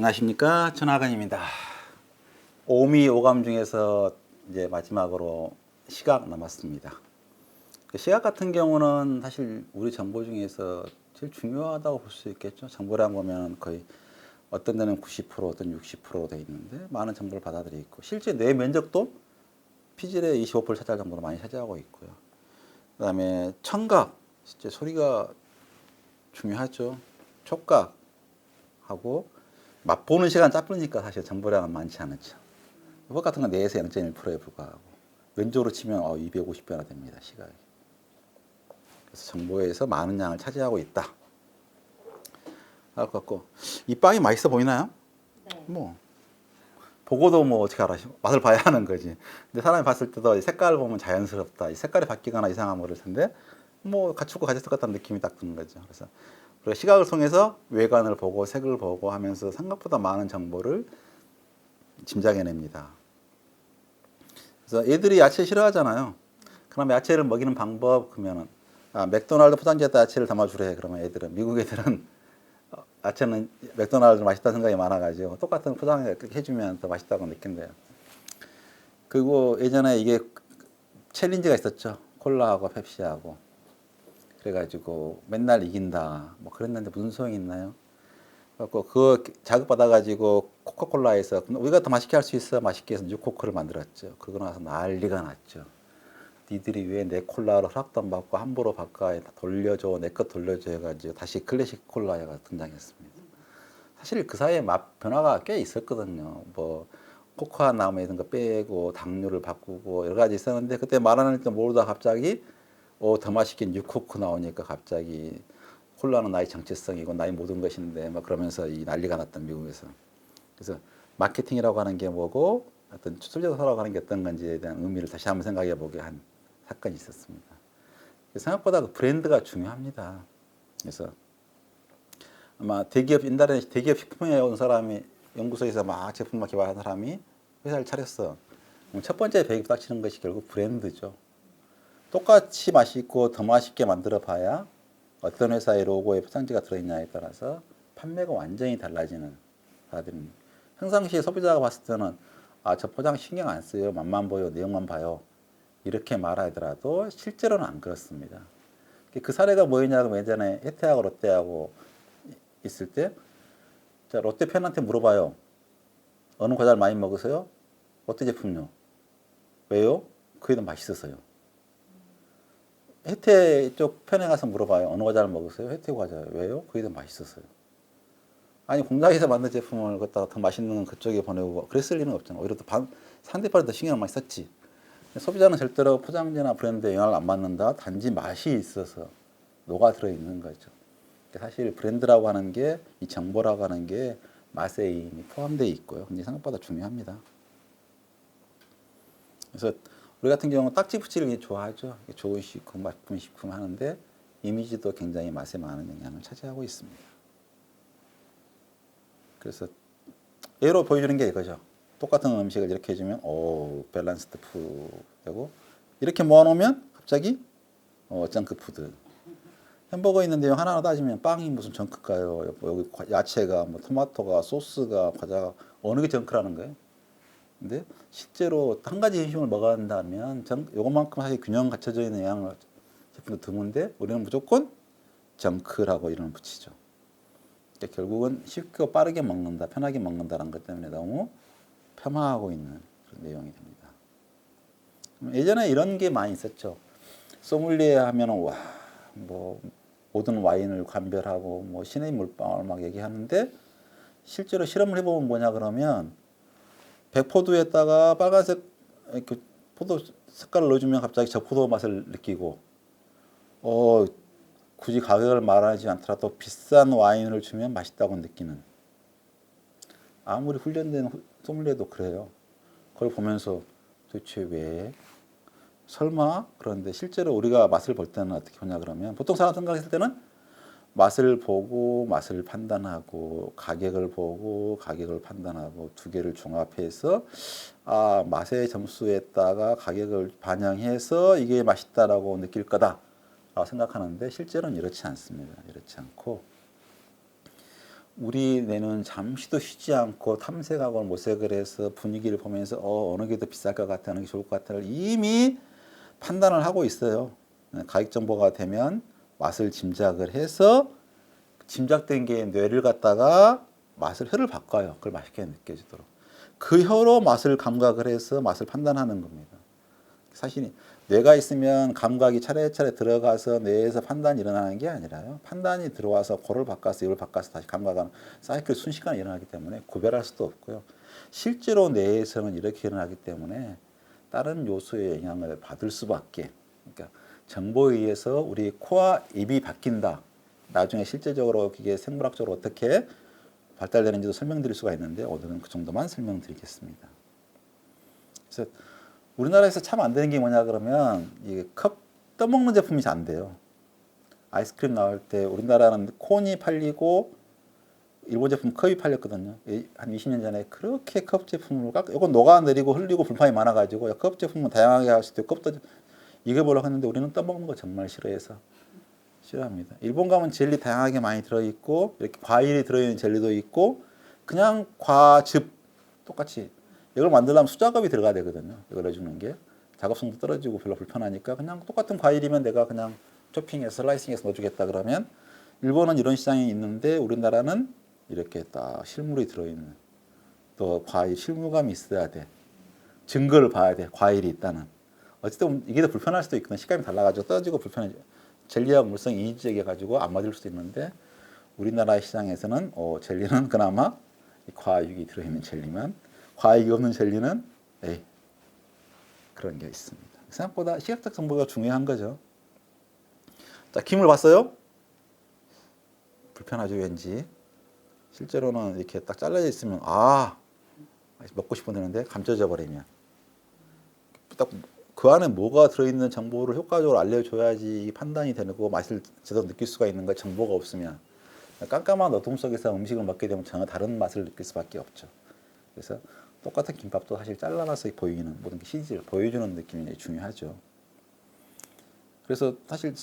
안녕하십니까, 전하건입니다. 오미 오감 중에서 이제 마지막으로 시각 남았습니다. 시각 같은 경우는 사실 우리 정보 중에서 제일 중요하다고 볼 수 있겠죠. 정보량 보면 거의 어떤 데는 90%, 어떤 60%돼 있는데 많은 정보를 받아들이고 실제 뇌 면적도 피질의 25%를 차지할 정도로 많이 차지하고 있고요. 그다음에 청각, 실제 소리가 중요하죠. 촉각하고 맛보는 시간 짧으니까 사실 정보량은 많지 않죠. 후각 같은 건 뇌에서 0.1%에 불과하고 왼쪽으로 치면 250배나 됩니다. 시각이. 그래서 정보에서 많은 양을 차지하고 있다. 알 것 같고 이 빵이 맛있어 보이나요? 네. 뭐 보고도 뭐 어떻게 알아? 맛을 봐야 하는 거지. 근데 사람이 봤을 때도 이 색깔을 보면 자연스럽다. 이 색깔이 바뀌거나 이상하면 모를 텐데 뭐 갖추고 가졌을 것 같다는 느낌이 딱 드는 거죠. 그래서 우리가 시각을 통해서 외관을 보고 색을 보고 하면서 생각보다 많은 정보를 짐작해냅니다. 그래서 애들이 야채 싫어하잖아요. 그럼 야채를 먹이는 방법 그러면은 맥도날드 포장지에다 야채를 담아주래. 그러면 애들은 미국 애들은 야채는 맥도날드 맛있다는 생각이 많아가지고 똑같은 포장에 그렇게 해주면 더 맛있다고 느낀대요. 그리고 예전에 이게 챌린지가 있었죠. 콜라하고 펩시하고. 그래가지고 맨날 이긴다. 뭐 그랬는데 무슨 소용이 있나요? 그래갖고 그거 자극받아가지고 코카콜라에서 우리가 더 맛있게 할 수 있어. 맛있게 해서 뉴코크를 만들었죠. 그러고 나서 난리가 났죠. 니들이 왜 내 콜라를 허락도 안 받고 함부로 바꿔 돌려줘. 내 것 돌려줘 해가지고 다시 클래식 콜라가 등장했습니다. 사실 그 사이에 맛 변화가 꽤 있었거든요. 뭐 코코아 나무에 있는 거 빼고 당류를 바꾸고 여러 가지 있었는데 그때 말하는 때 모르다 갑자기 더 맛있게 뉴코크 나오니까 갑자기 콜라는 나의 정체성이고 나의 모든 것인데 막 그러면서 이 난리가 났던 미국에서. 그래서 마케팅이라고 하는 게 뭐고 어떤 출제서라고 하는 게 어떤 건지에 대한 의미를 다시 한번 생각해 보게 한 사건이 있었습니다. 생각보다 그 브랜드가 중요합니다. 그래서 아마 대기업 옛날에 대기업 식품에 온 사람이 연구소에서 막 제품을 개발한 사람이 회사를 차렸어. 첫 번째 배기 딱 치는 것이 결국 브랜드죠. 똑같이 맛있고 더 맛있게 만들어 봐야 어떤 회사의 로고에 포장지가 들어있냐에 따라서 판매가 완전히 달라지는 사람들입니다. 평상시에 소비자가 봤을 때는 저 포장 신경 안 써요. 맛만 보여. 내용만 봐요. 이렇게 말하더라도 실제로는 안 그렇습니다. 그 사례가 뭐였냐면 예전에 혜태하고 롯데하고 있을 때 롯데 팬한테 물어봐요. 어느 과자를 많이 먹으세요? 롯데 제품요. 왜요? 그게 더 맛있어서요. 혜태 쪽 편에 가서 물어봐요. 어느 과자를 먹으세요? 혜태 과자요. 왜요? 그게 더 맛있어서요. 아니 공장에서 만든 제품을 갖다가 더 맛있는 그쪽에 보내고 그랬을 리는 없잖아. 오히려 더 상대방이 더 신경을 많이 썼지. 소비자는 절대로 포장지나 브랜드에 영향을 안 받는다. 단지 맛이 있어서 녹아 들어 있는 거죠. 사실 브랜드라고 하는 게 이 정보라고 하는 게 맛에 이미 포함되어 있고요. 근데 생각보다 중요합니다. 그래서 우리 같은 경우는 딱지 붙이를 좋아하죠. 좋은 식품, 맛있는 식품 하는데 이미지도 굉장히 맛에 많은 영향을 차지하고 있습니다. 그래서 예로 보여주는 게 이거죠. 똑같은 음식을 이렇게 해주면 밸런스드 푸드 되고 이렇게 모아놓으면 갑자기 정크 푸드. 햄버거 있는 내용 하나하나 따지면 빵이 무슨 정크일까요? 여기 야채가 뭐 토마토가 소스가 과자가 어느 게 정크라는 거예요? 근데 실제로 한 가지 음식을 먹어간다면 요것만큼 사실 균형 갖춰져 있는 영양을 제품도 드문데 우리는 무조건 정크라고 이름을 붙이죠. 그러니까 결국은 쉽고 빠르게 먹는다, 편하게 먹는다는 것 때문에 너무 폄하하고 있는 그런 내용이 됩니다. 예전에 이런 게 많이 있었죠. 소믈리에 하면은 뭐 모든 와인을 감별하고 뭐 신의 물방울 막 얘기하는데 실제로 실험을 해보면 뭐냐 그러면 백포도에다가 빨간색 이렇게 포도 색깔을 넣어주면 갑자기 저 포도 맛을 느끼고 굳이 가격을 말하지 않더라도 비싼 와인을 주면 맛있다고 느끼는 아무리 훈련된 소믈리에도 그래요. 그걸 보면서 도대체 왜 설마 그런데 실제로 우리가 맛을 볼 때는 어떻게 보냐 그러면 보통 사람 생각했을 때는 맛을 보고 맛을 판단하고 가격을 보고 가격을 판단하고 두 개를 종합해서 맛의 점수에다가 가격을 반영해서 이게 맛있다라고 느낄 거다라고 생각하는데 실제로는 이렇지 않습니다. 이렇지 않고 우리 뇌는 잠시도 쉬지 않고 탐색하고 모색을 해서 분위기를 보면서 어느 게 더 비쌀 것 같아, 어느 게 좋을 것 같아를 이미 판단을 하고 있어요. 가격 정보가 되면 맛을 짐작을 해서 짐작된 게 뇌를 갖다가 맛을 혀를 바꿔요. 그걸 맛있게 느껴지도록. 그 혀로 맛을 감각을 해서 맛을 판단하는 겁니다. 사실 뇌가 있으면 감각이 차례차례 들어가서 뇌에서 판단이 일어나는 게 아니라요. 판단이 들어와서 고를 바꿔서 이걸 바꿔서 다시 감각하는 사이클이 순식간에 일어나기 때문에 구별할 수도 없고요. 실제로 뇌에서는 이렇게 일어나기 때문에 다른 요소의 영향을 받을 수밖에. 그러니까 정보에 의해서 우리 코와 입이 바뀐다. 나중에 실제적으로 이게 생물학적으로 어떻게 발달되는지도 설명드릴 수가 있는데 오늘은 그 정도만 설명드리겠습니다. 그래서 우리나라에서 참 안 되는 게 뭐냐 그러면 이게 컵 떠먹는 제품이 잘 안 돼요. 아이스크림 나올 때 우리나라는 콘이 팔리고 일본 제품 컵이 팔렸거든요. 한 20년 전에 그렇게 컵 제품을 이건 녹아내리고 흘리고 불판이 많아가지고 컵 제품은 다양하게 할 수 있고 컵도 이겨보려고 했는데 우리는 떠먹는 거 정말 싫어해서 싫어합니다. 일본 가면 젤리 다양하게 많이 들어있고 이렇게 과일이 들어있는 젤리도 있고 그냥 과즙 똑같이 이걸 만들려면 수작업이 들어가야 되거든요. 이걸 해주는 게 작업성도 떨어지고 별로 불편하니까 그냥 똑같은 과일이면 내가 그냥 토핑해서 슬라이싱해서 넣어주겠다 그러면 일본은 이런 시장이 있는데 우리나라는 이렇게 딱 실물이 들어있는 또 과일 실무감이 있어야 돼. 증거를 봐야 돼. 과일이 있다는. 어쨌든 이게 더 불편할 수도 있거든. 식감이 달라가지고 떨어지고 불편해. 젤리하고 물성이 이지적해가지고 안 맞을 수도 있는데 우리나라 시장에서는 젤리는 그나마 과육이 들어있는 젤리만 과육이 없는 젤리는 그런 게 있습니다. 생각보다 시각적 정보가 중요한 거죠. 자, 김을 봤어요? 불편하죠, 왠지. 실제로는 이렇게 딱 잘라져 있으면 먹고 싶어지는데 감쪄져 버리면 딱 그 안에 뭐가 들어있는 정보를 효과적으로 알려줘야지 판단이 되고 맛을 제대로 느낄 수가 있는 거 정보가 없으면 깜깜한 어둠 속에서 음식을 먹게 되면 전혀 다른 맛을 느낄 수밖에 없죠. 그래서 똑같은 김밥도 사실 잘라놔서 보이는 모든 게 CG를 보여주는 느낌이 중요하죠. 그래서 사실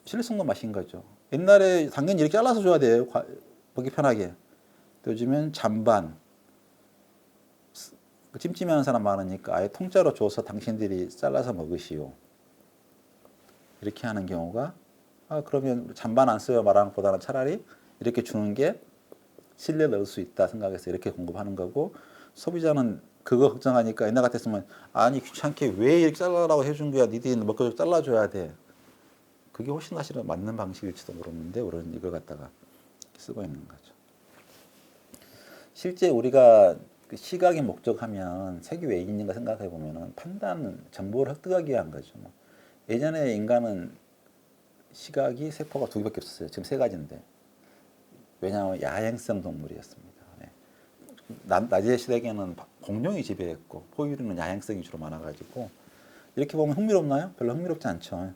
신뢰성도 맛인 거죠. 옛날에 당연히 이렇게 잘라서 줘야 돼요. 보기 편하게. 요즘엔 잔반 찜찜하는 사람 많으니까 아예 통짜로 줘서 당신들이 잘라서 먹으시오. 이렇게 하는 경우가 그러면 잔반 안 써요 말하는 것보다는 차라리 이렇게 주는 게 신뢰를 얻을 수 있다 생각해서 이렇게 공급하는 거고 소비자는 그거 걱정하니까 옛날 같았으면 아니 귀찮게 왜 이렇게 잘라라고 해준 거야 니들이 먹고 잘라줘야 돼. 그게 훨씬 사실은 맞는 방식일지도 모르는데 우리는 이걸 갖다가 쓰고 있는 거죠. 실제 우리가 시각이 목적하면 색이 왜 있는가 생각해 보면은 판단, 정보를 획득하기 위한 거죠. 예전에 인간은 시각이 세포가 두 개밖에 없었어요. 지금 세 가지인데 왜냐하면 야행성 동물이었습니다. 네. 낮의 시대에는 공룡이 지배했고 포유류는 야행성이 주로 많아가지고 이렇게 보면 흥미롭나요? 별로 흥미롭지 않죠.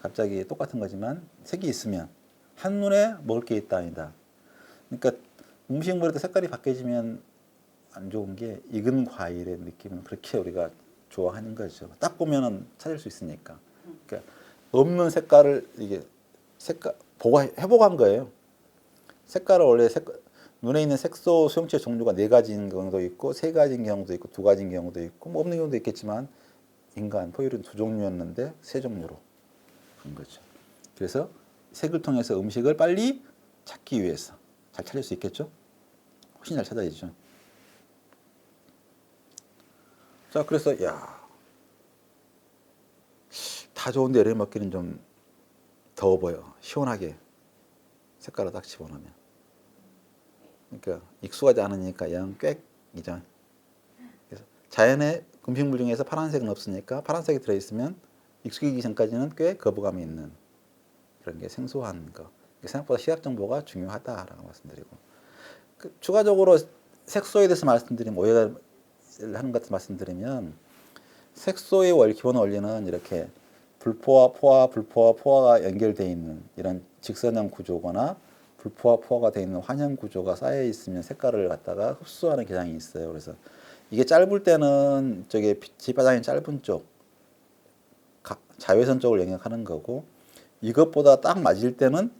갑자기 똑같은 거지만 색이 있으면 한눈에 먹을 게 있다 아니다. 그러니까 음식물에도 색깔이 바뀌어지면 안 좋은 게 익은 과일의 느낌은 그렇게 우리가 좋아하는 거죠. 딱 보면은 찾을 수 있으니까. 그러니까 없는 색깔을 이게 회복한 거예요. 색깔을 원래 눈에 있는 색소 수용체 종류가 4가지인 경우도 있고 3가지인 경우도 있고 2가지인 경우도 있고 뭐 없는 경우도 있겠지만 인간 포유류는 2종류였는데 3종류로 한 거죠. 그래서 색을 통해서 음식을 빨리 찾기 위해서 잘 찾을 수 있겠죠? 훨씬 잘 찾아지죠. 자, 그래서 다 좋은데 이렇게 먹기는 좀 더워 보여. 시원하게 색깔을 딱 집어넣으면. 그러니까 익숙하지 않으니까 영 꽥이죠. 그래서 자연의 음식물 중에서 파란색은 없으니까 파란색이 들어있으면 익숙해지기 전까지는 꽤 거부감이 있는 그런 게 생소한 거. 생각보다 시각 정보가 중요하다라고 말씀드리고 추가적으로 색소에 대해서 말씀드리면 오해를 하는 것 같은 말씀드리면 색소의 기본 원리는 이렇게 불포화, 포화, 불포화, 포화가 연결되어 있는 이런 직선형 구조거나 불포화, 포화가 되어 있는 환형 구조가 쌓여 있으면 색깔을 갖다가 흡수하는 경향이 있어요. 그래서 이게 짧을 때는 저게 빛이 바닥이 짧은 쪽, 자외선 쪽을 영역하는 거고 이것보다 딱 맞을 때는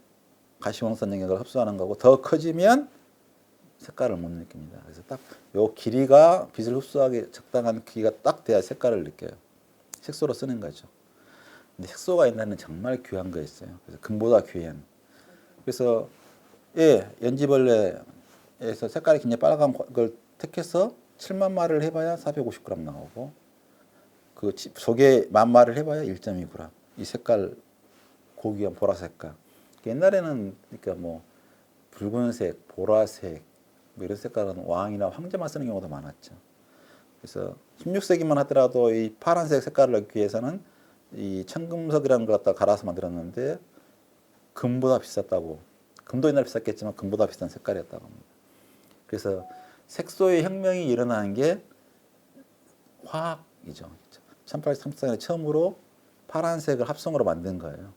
가시광선 영역을 흡수하는 거고 더 커지면 색깔을 못 느낍니다. 그래서 딱 요 길이가 빛을 흡수하기 적당한 길이가 딱 돼야 색깔을 느껴요. 색소로 쓰는 거죠. 근데 색소가 옛날에는 정말 귀한 거였어요. 그래서 금보다 귀한. 그래서 예, 연지벌레에서 색깔이 굉장히 빨간 걸 택해서 7만 마리를 해봐야 450g 나오고 그 조개 10,000마리를 해봐야 1.2g. 이 색깔 고귀한 보라색 색깔. 옛날에는 그러니까 뭐 붉은색, 보라색 뭐 이런 색깔은 왕이나 황제만 쓰는 경우도 많았죠. 그래서 16세기만 하더라도 이 파란색 색깔을 넣기 위해서는 이 청금석이라는 걸 갖다 갈아서 만들었는데 금보다 비쌌다고. 금도 옛날에 비쌌겠지만 금보다 비싼 색깔이었다고 합니다. 그래서 색소의 혁명이 일어나는 게 화학이죠. 1834년에 처음으로 파란색을 합성으로 만든 거예요.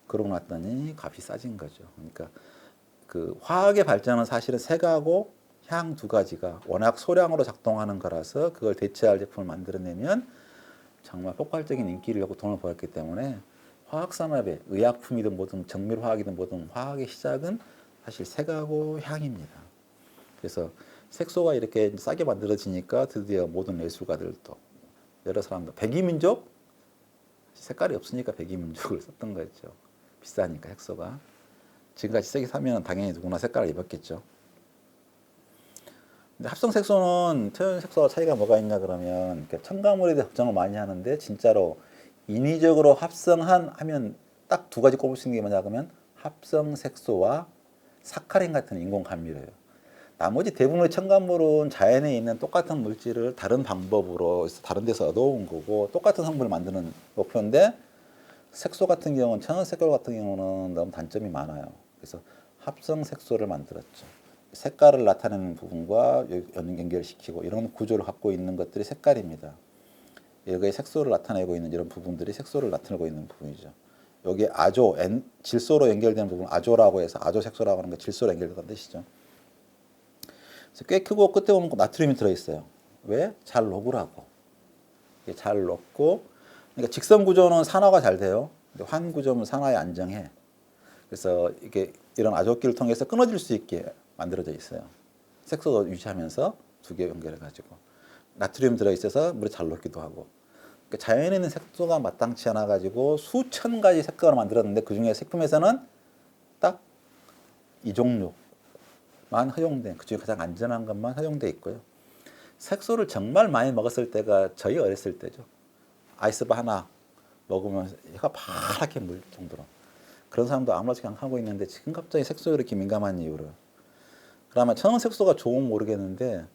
그러고 났더니 값이 싸진 거죠. 그러니까 그 화학의 발전은 사실은 색하고 향 두 가지가 워낙 소량으로 작동하는 거라서 그걸 대체할 제품을 만들어내면 정말 폭발적인 인기를 얻고 돈을 벌었기 때문에 화학 산업의 의약품이든 뭐든 정밀화학이든 뭐든 화학의 시작은 사실 색하고 향입니다. 그래서 색소가 이렇게 싸게 만들어지니까 드디어 모든 예술가들도 여러 사람들 백이민족 색깔이 없으니까 백이민족을 썼던 거죠. 비싸니까 색소가. 지금까지 세게 사면 당연히 누구나 색깔을 입었겠죠. 근데 합성 색소는天然 색소와 차이가 뭐가 있냐 그러면 첨가물에 대해 걱정을 많이 하는데 진짜로 인위적으로 하면 딱 두 가지 꼽을 수 있는 게 뭐냐 그러면 합성 색소와 사카린 같은 인공 감미료예요. 나머지 대부분의 첨가물은 자연에 있는 똑같은 물질을 다른 방법으로 다른 데서 얻어온 거고 똑같은 성분을 만드는 목표인데 색소 같은 경우는 천연 색깔 같은 경우는 너무 단점이 많아요. 그래서 합성 색소를 만들었죠. 색깔을 나타내는 부분과 연결시키고 이런 구조를 갖고 있는 것들이 색깔입니다. 여기에 색소를 나타내고 있는 이런 부분들이 색소를 나타내고 있는 부분이죠. 여기 아조, 질소로 연결되는 부분 아조라고 해서 아조 색소라고 하는 게 질소로 연결된다는 뜻이죠. 그래서 꽤 크고 끝에 보면 나트륨이 들어있어요. 왜? 잘 녹으라고. 잘 녹고 그러니까 직선 구조는 산화가 잘 돼요. 환 구조는 산화에 안정해. 그래서 이게 이런 아조끼를 통해서 끊어질 수 있게 만들어져 있어요. 색소도 유지하면서 두 개 연결해 가지고 나트륨 들어 있어서 물에 잘 녹기도 하고. 그러니까 자연에 있는 색소가 마땅치 않아 가지고 수천 가지 색깔을 만들었는데 그 중에 식품에서는 딱 이 종류만 허용된 그 중에 가장 안전한 것만 허용돼 있고요. 색소를 정말 많이 먹었을 때가 저희 어렸을 때죠. 아이스바 하나 먹으면 혀가 파랗게 물 정도로 그런 사람도 아무렇지 않게 하고 있는데 지금 갑자기 색소에 이렇게 민감한 이유를 그러면 천연 색소가 좋으면 모르겠는데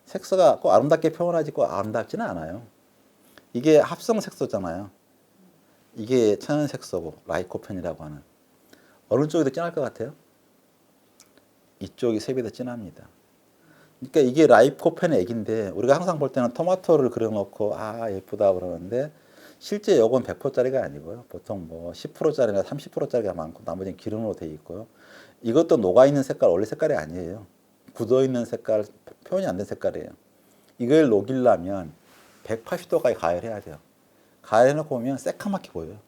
색소가 꼭 아름답게 표현하지 꼭 아름답지는 않아요. 이게 합성 색소잖아요. 이게 천연 색소고 라이코펜이라고 하는 어느 쪽이 더 진할 것 같아요? 이쪽이 3배 더 진합니다. 그러니까 이게 라이코펜의 액인데 우리가 항상 볼 때는 토마토를 그려놓고 아 예쁘다 그러는데 실제 요건 100%짜리가 아니고요. 보통 뭐 10%짜리나 30%짜리가 많고 나머지는 기름으로 되어 있고요. 이것도 녹아있는 색깔 원래 색깔이 아니에요. 굳어있는 색깔 표현이 안 된 색깔이에요. 이걸 녹이려면 180도까지 가열해야 돼요. 가열해놓고 보면 새카맣게 보여요.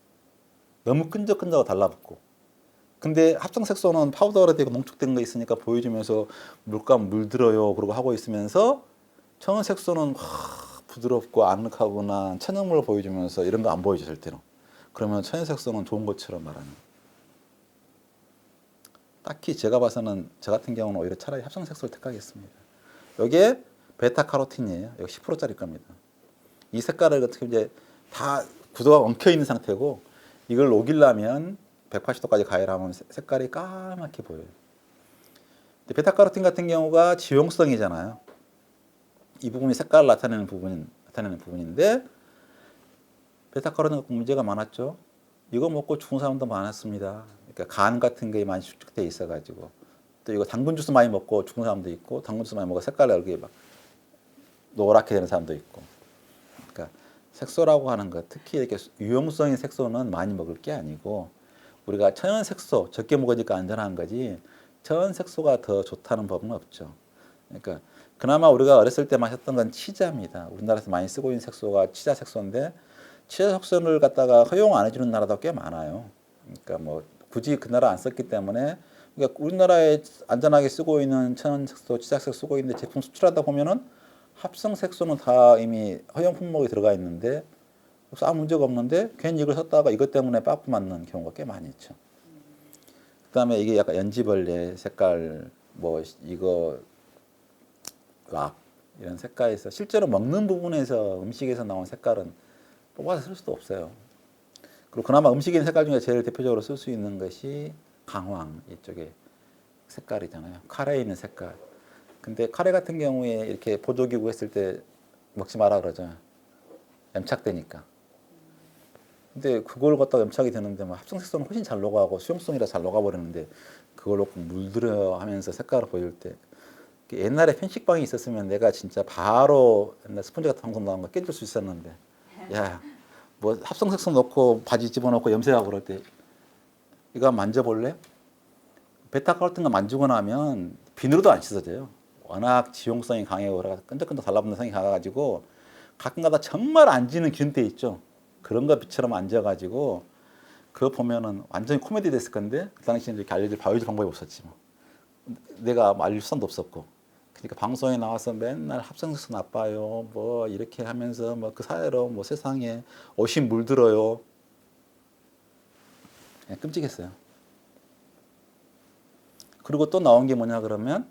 너무 끈적끈적하고 달라붙고. 근데 합성색소는 파우더로 되고 농축된 거 있으니까 보여주면서 물감 물들어요 그러고 하고 있으면서 천연색소는 부드럽고 아늑하거나 천연물을 보여주면서 이런 거 안 보여줘 절대로. 그러면 천연색소는 좋은 것처럼 말하는. 딱히 제가 봐서는 저 같은 경우는 오히려 차라리 합성색소를 택하겠습니다. 여기에 베타카로틴이에요. 여기 10%짜리 겁니다. 이 색깔을 어떻게 이제 다 구도가 엉켜 있는 상태고 이걸 녹이려면 180도까지 가열하면 색깔이 까맣게 보여요. 베타카로틴 같은 경우가 지용성이잖아요. 이 부분이 색깔을 나타내는 부분인데 베타카로틴 갖고 문제가 많았죠. 이거 먹고 죽은 사람도 많았습니다. 그러니까 간 같은 게 많이 축적돼 있어가지고 또 이거 당근 주스 많이 먹고 죽은 사람도 있고 당근 주스 많이 먹어 색깔이 얼굴이 막 노랗게 되는 사람도 있고. 그러니까 색소라고 하는 것, 특히 이렇게 유용성인 색소는 많이 먹을 게 아니고 우리가 천연 색소 적게 먹으니까 안전한 거지 천연 색소가 더 좋다는 법은 없죠. 그러니까 그나마 우리가 어렸을 때 마셨던 건 치자입니다. 우리나라에서 많이 쓰고 있는 색소가 치자 색소인데 치자 색소를 갖다가 허용 안 해주는 나라도 꽤 많아요. 그러니까 뭐 굳이 그 나라 안 썼기 때문에 그러니까 우리나라에 안전하게 쓰고 있는 천연색소, 치작색소 쓰고 있는데 제품 수출하다 보면은 합성 색소는 다 이미 허용 품목에 들어가 있는데 그래서 아무 문제가 없는데 괜히 이걸 샀다가 이것 때문에 빠꾸 맞는 경우가 꽤 많이 있죠. 그다음에 이게 약간 연지벌레 색깔 뭐 이거 락 이런 색깔에서 실제로 먹는 부분에서 음식에서 나온 색깔은 뽑아서 쓸 수도 없어요. 그리고 그나마 음식인 색깔 중에 제일 대표적으로 쓸 수 있는 것이 강황 이쪽에 색깔이잖아요. 카레에 있는 색깔. 근데 카레 같은 경우에 이렇게 보조기구 했을 때 먹지 마라 그러죠. 염착되니까. 근데 그걸 갖다가 염착이 되는데 뭐 합성색소는 훨씬 잘 녹아가고 수용성이라 잘 녹아버리는데 그걸 놓고 물들여 하면서 색깔을 보일 때 옛날에 편식방이 있었으면 내가 진짜 바로 옛날 스펀지 같은 방송 나온 거 깨질 수 있었는데 야 뭐 합성색소 넣고 바지 집어넣고 염색하고 그럴 때 이거 한번 만져볼래? 베타카로틴 거 만지고 나면 비누로도 안 씻어져요. 워낙 지용성이 강해요. 끈적끈적 달라붙는 성이 강해가지고 가끔가다 정말 안 지는 균대 있죠. 그런 거 빛처럼 앉아가지고 그거 보면은 완전히 코미디 됐을 건데 그 당시에 이렇게 알려줄 바이오질 방법이 없었지 뭐. 내가 알릴 수단도 없었고. 그러니까 방송에 나와서 맨날 합성색소 나빠요. 뭐 이렇게 하면서 뭐 그 사이로 뭐 세상에 오신 물들어요. 그냥 끔찍했어요. 그리고 또 나온 게 뭐냐 그러면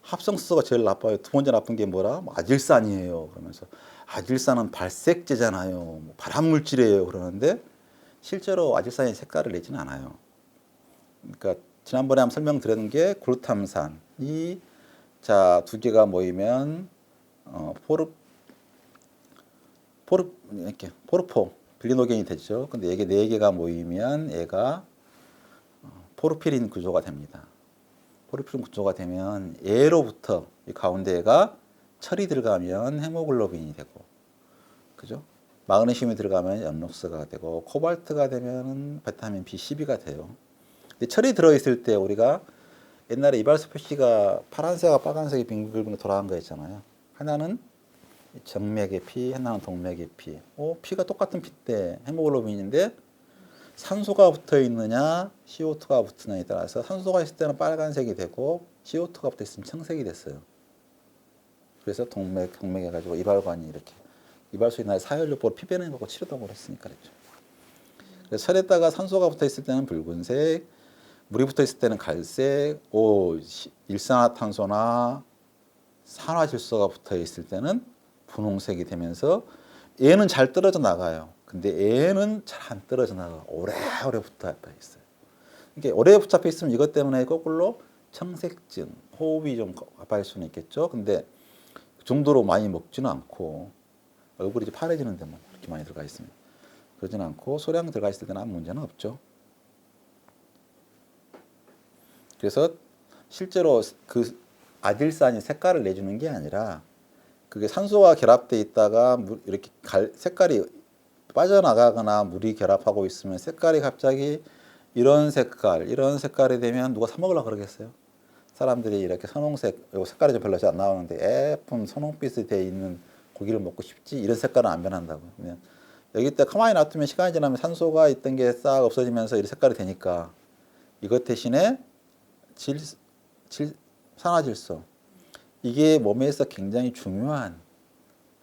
합성수소가 제일 나빠요. 두 번째 나쁜 게 뭐라? 뭐 아질산이에요. 그러면서 아질산은 발색제잖아요. 뭐 발암물질이에요. 그러는데 실제로 아질산이 색깔을 내지는 않아요. 그러니까 지난번에 한번 설명드렸던 게 글루탐산이 자, 두 개가 모이면 포르포 빌리노겐이 되죠. 근데 이게 네 개가 모이면 얘가 포르피린 구조가 됩니다. 포르피린 구조가 되면 얘로부터 이 가운데가 철이 들어가면 헤모글로빈이 되고, 그죠? 마그네슘이 들어가면 엽록소가 되고, 코발트가 되면 비타민 B12가 돼요. 근데 철이 들어있을 때 우리가 옛날에 이발소 표시가 파란색과 빨간색이 빙글빙글 돌아간 거 있잖아요. 하나는 정맥의 피, 하나는 동맥의 피. 피가 똑같은 피인데 헤모글로빈인데 산소가 붙어 있느냐, CO2가 붙느냐에 따라서 산소가 있을 때는 빨간색이 되고 CO2가 붙어 있으면 청색이 됐어요. 그래서 동맥, 경맥 해가지고 이발관이 이렇게 이발소 옛날에 사혈요법으로 피 빼는 거고 치료도 했으니까 그랬죠. 그래서 철에다가 산소가 붙어 있을 때는 붉은색, 물이 붙어 있을 때는 갈색, 일산화탄소나 산화질소가 붙어 있을 때는 분홍색이 되면서 얘는 잘 떨어져 나가요. 근데 얘는 잘 안 떨어져 나가. 오래오래 붙어 있어요. 이게 오래 붙잡혀 있으면 이것 때문에 거꾸로 청색증, 호흡이 좀 아파할 수는 있겠죠. 근데 그 정도로 많이 먹지는 않고 얼굴이 이제 파래지는 데만 이렇게 많이 들어가 있으면 그러지는 않고 소량 들어가 있을 때는 아무 문제는 없죠. 그래서 실제로 그 아질산이 색깔을 내주는 게 아니라 그게 산소가 결합돼 있다가 이렇게 색깔이 빠져나가거나 물이 결합하고 있으면 색깔이 갑자기 이런 색깔이 되면 누가 사 먹으려고 그러겠어요? 사람들이 이렇게 선홍색, 요 색깔이 좀 별로 잘 안 나오는데 예쁜 선홍빛이 돼 있는 고기를 먹고 싶지 이런 색깔은 안 변한다고요. 그냥 여기 때 가만히 놔두면 시간이 지나면 산소가 있던 게 싹 없어지면서 이런 색깔이 되니까 이것 대신에 산화질소 이게 몸에서 굉장히 중요한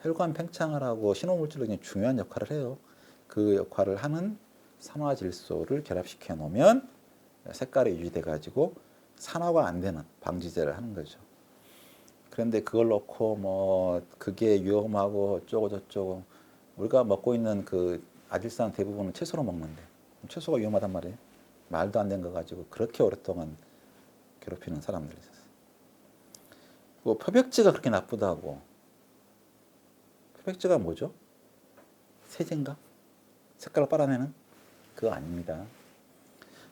혈관 팽창을 하고 신호물질로 굉장히 중요한 역할을 해요. 그 역할을 하는 산화질소를 결합시켜 놓으면 색깔이 유지돼 가지고 산화가 안 되는 방지제를 하는 거죠. 그런데 그걸 놓고 뭐 그게 위험하고 어쩌고 저쩌고 우리가 먹고 있는 그 아질산 대부분은 채소로 먹는데 채소가 위험하단 말이에요. 말도 안 되는 거 가지고 그렇게 오랫동안 괴롭히는 사람들이 있었어요. 뭐 표백제가 그렇게 나쁘다고. 표백제가 뭐죠? 세제인가? 색깔을 빨아내는? 그거 아닙니다.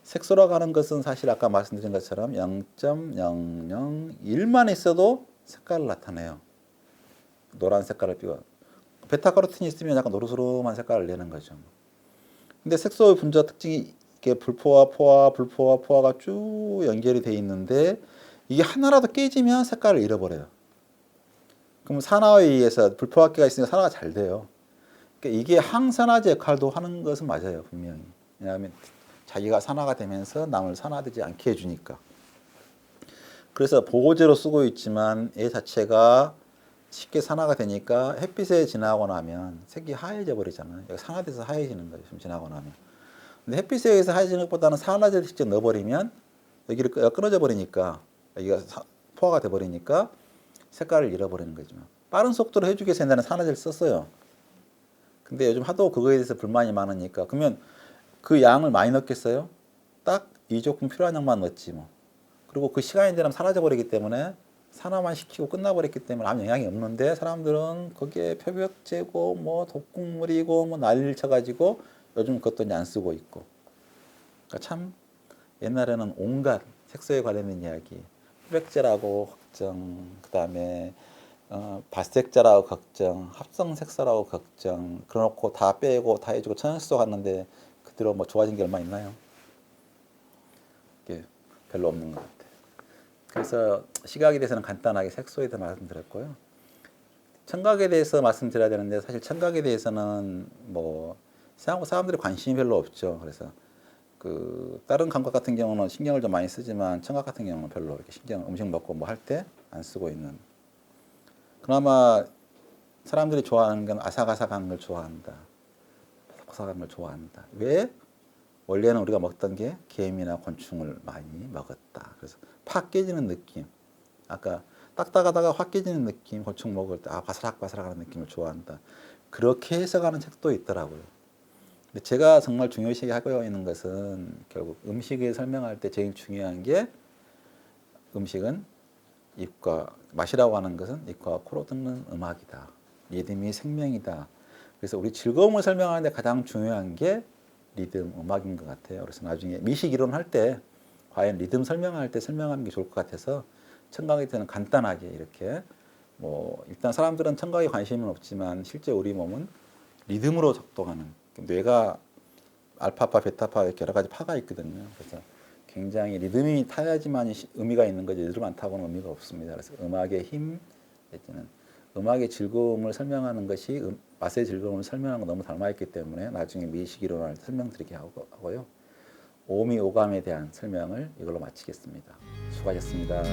색소라고 하는 것은 사실 아까 말씀드린 것처럼 0.001만 있어도 색깔을 나타내요. 노란 색깔을 띄워. 베타카로틴이 있으면 약간 노르스름한 색깔을 내는 거죠. 근데 색소의 분자 특징이 이게 불포화, 포화가 쭉 연결이 돼 있는데 이게 하나라도 깨지면 색깔을 잃어버려요. 그럼 산화에 의해서 불포화기가 있으니까 산화가 잘 돼요. 그러니까 이게 항산화제 역할도 하는 것은 맞아요, 분명히. 왜냐하면 자기가 산화가 되면서 남을 산화되지 않게 해주니까. 그래서 보호제로 쓰고 있지만 얘 자체가 쉽게 산화가 되니까 햇빛에 지나고 나면 색이 하얘져 버리잖아요. 여기 산화돼서 하얘지는 거죠. 좀 지나고 나면. 근데 햇빛에 의해서 하얘지는 것보다는 산화제를 직접 넣어버리면 여기를 끊어져 버리니까 여기가 포화가 돼 버리니까 색깔을 잃어버리는 거죠. 빠른 속도로 해주기 위해서 옛날에 산화제를 썼어요. 근데 요즘 하도 그거에 대해서 불만이 많으니까 그러면 그 양을 많이 넣겠어요? 딱 이 조금 필요한 양만 넣었지 뭐. 그리고 그 시간이 지나면 사라져 버리기 때문에 산화만 시키고 끝나버렸기 때문에 아무 영향이 없는데 사람들은 거기에 표백제고 뭐 독극물이고 뭐 난리를 쳐가지고 요즘 그것도 이제 안 쓰고 있고. 그러니까 참 옛날에는 온갖 색소에 관련된 이야기, 표백제라고 걱정, 그 다음에 발색제라고 걱정, 합성색소라고 걱정, 그래놓고 다 빼고 다 해주고 천연색소 갔는데 그대로 뭐 좋아진 게 얼마 있나요? 이게 별로 없는 것 같아요. 그래서 시각에 대해서는 간단하게 색소에 대해서 말씀드렸고요. 청각에 대해서 말씀드려야 되는데 사실 청각에 대해서는 뭐 사람들이 관심이 별로 없죠. 그래서 그 다른 감각 같은 경우는 신경을 좀 많이 쓰지만 청각 같은 경우는 별로 이렇게 신경 음식 먹고 뭐 할 때 안 쓰고 있는. 그나마 사람들이 좋아하는 건 아삭아삭한 걸 좋아한다. 바삭바삭한 걸 좋아한다. 왜? 원래는 우리가 먹던 게 개미나 곤충을 많이 먹었다. 그래서 팍 깨지는 느낌. 아까 딱딱하다가 확 깨지는 느낌. 곤충 먹을 때 바스락바스락하는 느낌을 좋아한다. 그렇게 해석하는 책도 있더라고요. 근데 제가 정말 중요시 하고 있는 것은 결국 음식을 설명할 때 제일 중요한 게 음식은 입과 맛이라고 하는 것은 입과 코로 듣는 음악이다. 리듬이 생명이다. 그래서 우리 즐거움을 설명하는데 가장 중요한 게 리듬, 음악인 것 같아요. 그래서 나중에 미식 이론 할 때 과연 리듬 설명할 때 설명하는 게 좋을 것 같아서 청각에 대해서는 간단하게 이렇게 뭐 일단 사람들은 청각에 관심은 없지만 실제 우리 몸은 리듬으로 작동하는 뇌가 알파파, 베타파 이렇게 여러 가지 파가 있거든요. 그래서 굉장히 리듬이 타야지만 의미가 있는 거지 리듬 안 타고는 의미가 없습니다. 그래서 음악의 힘, 내지는 음악의 즐거움을 설명하는 것이 맛의 즐거움을 설명하는 거 너무 닮아있기 때문에 나중에 미식 이론을 설명드리게 하고요. 오미 오감에 대한 설명을 이걸로 마치겠습니다. 수고하셨습니다.